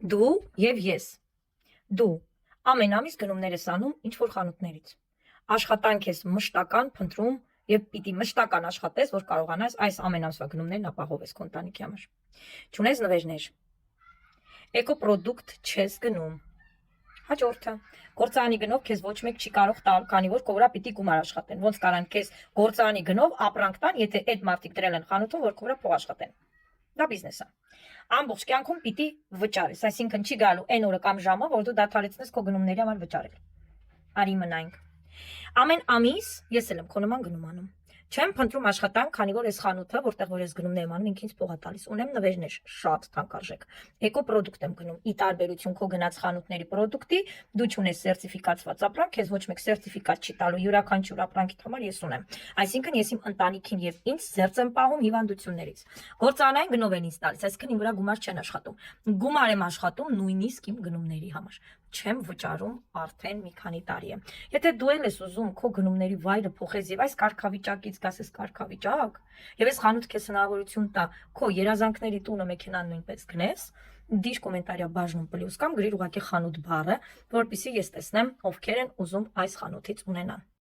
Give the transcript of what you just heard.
Դու եւ ես։ Դու ամեն ամիս գնումներ ես անում ինչ-որ խանութներից։ Աշխատանք ես մշտական փնտրում եւ պիտի մշտական աշխատես, որ կարողանաս այս ամեն ամսվա գնումներն ապահովես քո ընտանիքի համար։ Չունես նվերներ։ Էկոպրոդուկտ չես գնում։ Հաջորդը գործարանի գնով քեզ ոչ մեկ չի կարող տալ, քանի որ քո վրա պիտի գումար աշխատեն։ Ոնց կարան քեզ գործարանի գնով ապրանք տան, եթե այդ մարդիկ դրել են խանութում, որ քո վրա փող աշխատեն։ Դա բիզնես է։ Ամբողջ կյանքում պիտի վճարես, այսինքն չի գալու այն օրը կամ ժամը, որ դու դադարեցնես քո գնումների համար վճարել։ Արի մնայինք։ Ամեն ամիս ես էլ եմ քո նման գնում անում։ Չեմ փնտրում աշխատանք, քանի որ այս խանութը, որտեղ որ ես գնումներ եմ անում, ինքն ինձ փող է տալիս։ Ունեմ նվերներ, շատ թանկարժեք։ Էկոպրոդուկտ եմ գնում։ Ի տարբերություն քո գնած խանութների պրոդուկտի, դու չունես սերտիֆիկացված ապրանք, քեզ ոչ մեկ սերտիֆիկատ չի տալու յուրաքանչյուր ապրանքի համար ես ունեմ։ Այսինքն ես իմ ընտանիքին եւ ինձ զերծ եմ պահում հիվանդություններից։ Գործարանային գնով են ինձ տալիս, այսինքն իմ վրա գումար չեն աշխատում։ Գումար եմ աշխատում նույնիսկ իմ գնումների համար։ Չեմ վճարում արդեն մի քանի տարի է։ Եթե դու ես ուզում քո գնումների վայրը փոխես եւ այս կարգավիճակից գաս այս կարգավիճակ, եւ այս խանութ քեզ հնարավորություն տա քո երազանքների տունը մեքենան նույնպես գնես, դիր կոմենտարիա բաժնում պլյուս կամ գրիր ուղղակի խանութ բառը, որպեսզի ես տեսնեմ ովքեր են ուզում այս խանութից ունենան։